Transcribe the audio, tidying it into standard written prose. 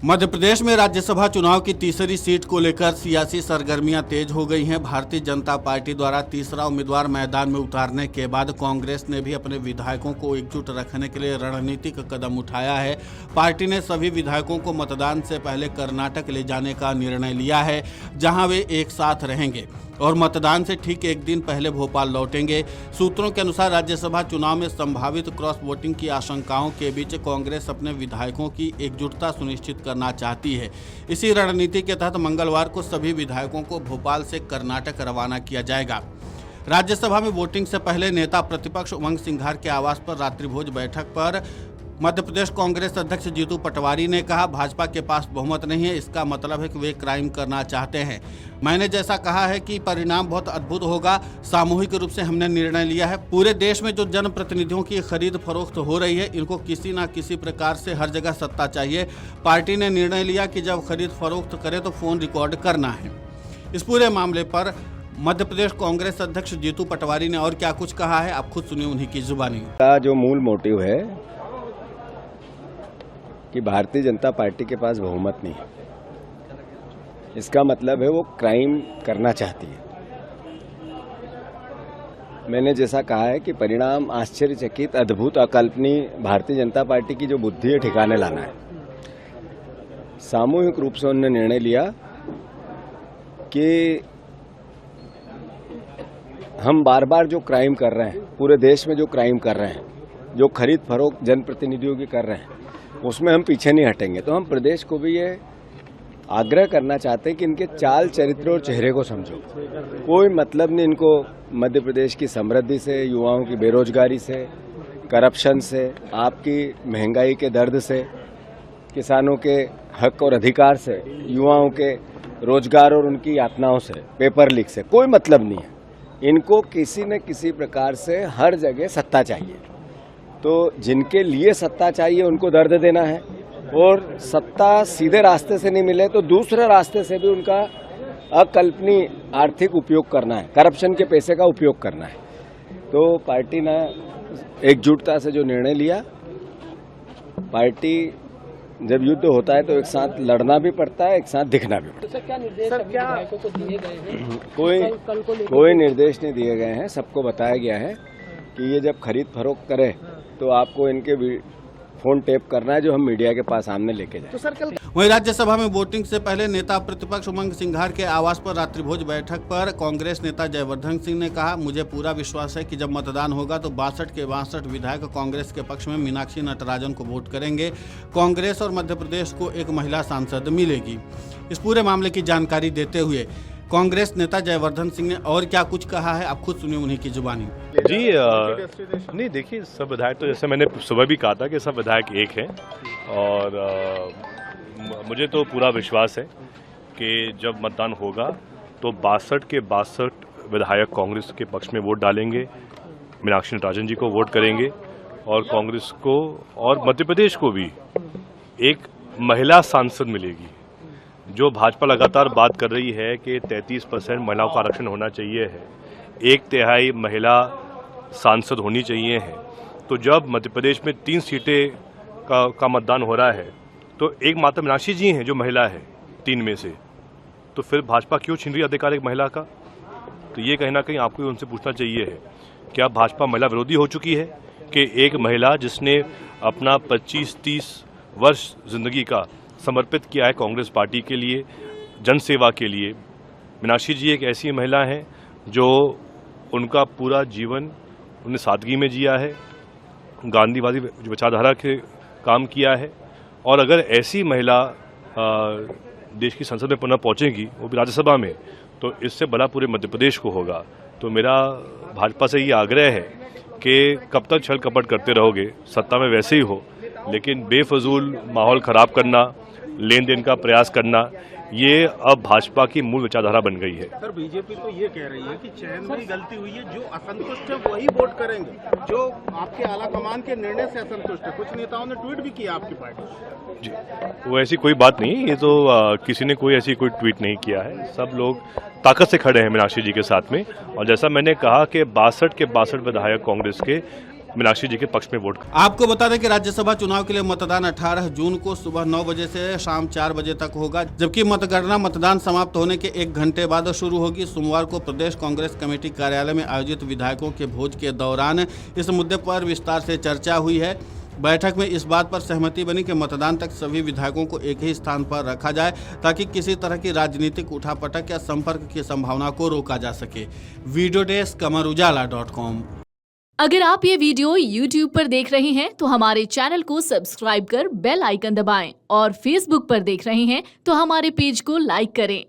मध्य प्रदेश में राज्यसभा चुनाव की तीसरी सीट को लेकर सियासी सरगर्मियां तेज हो गई हैं। भारतीय जनता पार्टी द्वारा तीसरा उम्मीदवार मैदान में उतारने के बाद कांग्रेस ने भी अपने विधायकों को एकजुट रखने के लिए रणनीतिक कदम उठाया है। पार्टी ने सभी विधायकों को मतदान से पहले कर्नाटक ले जाने का निर्णय लिया है, जहां वे एक साथ रहेंगे और मतदान से ठीक एक दिन पहले भोपाल लौटेंगे। सूत्रों के अनुसार राज्यसभा चुनाव में संभावित क्रॉस वोटिंग की आशंकाओं के बीच कांग्रेस अपने विधायकों की एकजुटता सुनिश्चित करना चाहती है। इसी रणनीति के तहत मंगलवार को सभी विधायकों को भोपाल से कर्नाटक रवाना किया जाएगा। राज्यसभा में वोटिंग से पहले नेता प्रतिपक्ष उमंग सिंघार के आवास पर रात्रिभोज बैठक पर मध्य प्रदेश कांग्रेस अध्यक्ष जीतू पटवारी ने कहा, भाजपा के पास बहुमत नहीं है, इसका मतलब है कि वे क्राइम करना चाहते हैं। मैंने जैसा कहा है कि परिणाम बहुत अद्भुत होगा। सामूहिक रूप से हमने निर्णय लिया है। पूरे देश में जो जनप्रतिनिधियों की खरीद फरोख्त हो रही है, इनको किसी न किसी प्रकार से हर जगह सत्ता चाहिए। पार्टी ने निर्णय लिया कि जब खरीद फरोख्त करे तो फोन रिकॉर्ड करना है। इस पूरे मामले पर मध्य प्रदेश कांग्रेस अध्यक्ष जीतू पटवारी ने और क्या कुछ कहा है, आप खुद सुनिए उन्हीं की जुबानी। जो मूल मोटिव है कि भारतीय जनता पार्टी के पास बहुमत नहीं है, इसका मतलब है वो क्राइम करना चाहती है। मैंने जैसा कहा है कि परिणाम आश्चर्यचकित, अद्भुत, अकल्पनीय, भारतीय जनता पार्टी की जो बुद्धि है ठिकाने लाना है। सामूहिक रूप से उन्होंने निर्णय लिया कि हम बार बार जो क्राइम कर रहे हैं, पूरे देश में जो क्राइम कर रहे हैं, जो खरीद फरोख्त जनप्रतिनिधियों की कर रहे हैं, उसमें हम पीछे नहीं हटेंगे। तो हम प्रदेश को भी ये आग्रह करना चाहते हैं कि इनके चाल, चरित्र और चेहरे को समझो। कोई मतलब नहीं इनको मध्य प्रदेश की समृद्धि से, युवाओं की बेरोजगारी से, करप्शन से, आपकी महंगाई के दर्द से, किसानों के हक और अधिकार से, युवाओं के रोजगार और उनकी यातनाओं से, पेपर लीक से कोई मतलब नहीं है। इनको किसी न किसी प्रकार से हर जगह सत्ता चाहिए। तो जिनके लिए सत्ता चाहिए उनको दर्द देना है, और सत्ता सीधे रास्ते से नहीं मिले तो दूसरे रास्ते से भी उनका अकल्पनीय आर्थिक उपयोग करना है, करप्शन के पैसे का उपयोग करना है। तो पार्टी ने एकजुटता से जो निर्णय लिया, पार्टी जब युद्ध होता है तो एक साथ लड़ना भी पड़ता है, एक साथ दिखना भी पड़ता है। तो सर क्या निर्देश विधायकों को दिए गए हैं? कोई निर्देश नहीं दिए गए हैं। सबको बताया गया है कि ये जब खरीद फरोख्त करे तो आपको इनके फोन टेप करना है, जो हम मीडिया के पास सामने लेके जाए। तो सर कल वहीं राज्यसभा में वोटिंग से पहले नेता प्रतिपक्ष उमंग सिंघार के आवास पर रात्रिभोज बैठक पर कांग्रेस नेता जयवर्धन सिंह ने कहा, मुझे पूरा विश्वास है कि जब मतदान होगा तो 62 के 62 विधायक कांग्रेस के पक्ष में मीनाक्षी नटराजन को वोट करेंगे। कांग्रेस और मध्य प्रदेश को एक महिला सांसद मिलेगी। इस पूरे मामले की जानकारी देते हुए कांग्रेस नेता जयवर्धन सिंह ने और क्या कुछ कहा है, आप खुद सुनिए उन्हीं की जुबानी। जी नहीं, देखिए, सब विधायक तो जैसे मैंने सुबह भी कहा था कि सब विधायक एक हैं, और मुझे तो पूरा विश्वास है कि जब मतदान होगा तो 62 के 62 विधायक कांग्रेस के पक्ष में वोट डालेंगे, मीनाक्षी नटराजन जी को वोट करेंगे, और कांग्रेस को और मध्य प्रदेश को भी एक महिला सांसद मिलेगी। जो भाजपा लगातार बात कर रही है कि 33% महिलाओं का आरक्षण होना चाहिए है, 1/3 महिला सांसद होनी चाहिए है, तो जब मध्य प्रदेश में 3 सीटें का मतदान हो रहा है तो एक मात्र मीनाक्षी जी हैं जो महिला है 3 में से, तो फिर भाजपा क्यों छीन रही है अधिकार एक महिला का? तो ये कहीं ना कहीं आपको उनसे पूछना चाहिए है, क्या भाजपा महिला विरोधी हो चुकी है कि एक महिला जिसने अपना 25-30 वर्ष जिंदगी का समर्पित किया है कांग्रेस पार्टी के लिए, जनसेवा के लिए, मीनाक्षी जी एक ऐसी महिला हैं जो उनका पूरा जीवन उन्हें सादगी में जिया है, गांधीवादी विचारधारा के काम किया है, और अगर ऐसी महिला देश की संसद में पुनः पहुंचेगी, वो भी राज्यसभा में, तो इससे बड़ा पूरे मध्य प्रदेश को होगा। तो मेरा भाजपा से ये आग्रह है कि कब तक छल कपट करते रहोगे, सत्ता में वैसे ही हो, लेकिन बेफजूल माहौल खराब करना, लेन देन का प्रयास करना, ये अब भाजपा की मूल विचारधारा बन गई है। सर, बीजेपी तो ये कह रही है कि चयन में गलती हुई है, जो असंतुष्ट है वही वोट करेंगे, जो आपके आला कमान के निर्णय से असंतुष्ट है। कुछ नेताओं ने ट्वीट भी किया आपकी पार्टी। जी, वो ऐसी कोई बात नहीं है, ये तो किसी ने कोई ऐसी कोई ट्वीट नहीं किया है। सब लोग ताकत से खड़े हैं मीनाक्षी जी के साथ में, और जैसा मैंने कहा कि 62 के 62 विधायक कांग्रेस के मीनाक्षी जी के पक्ष में वोट। आपको बता दें कि राज्यसभा चुनाव के लिए मतदान 18 जून को सुबह 9 बजे से शाम 4 बजे तक होगा, जबकि मतगणना मतदान समाप्त होने के 1 घंटे बाद शुरू होगी। सोमवार को प्रदेश कांग्रेस कमेटी कार्यालय में आयोजित विधायकों के भोज के दौरान इस मुद्दे पर विस्तार से चर्चा हुई है। बैठक में इस बात पर सहमति बनी कि मतदान तक सभी विधायकों को एक ही स्थान पर रखा जाए ताकि किसी तरह की राजनीतिक उठापटक या संपर्क की संभावना को रोका जा सके। Video desk amarujala.com। अगर आप ये वीडियो YouTube पर देख रहे हैं तो हमारे चैनल को सब्सक्राइब कर बेल आइकन दबाएं और Facebook पर देख रहे हैं तो हमारे पेज को लाइक करें।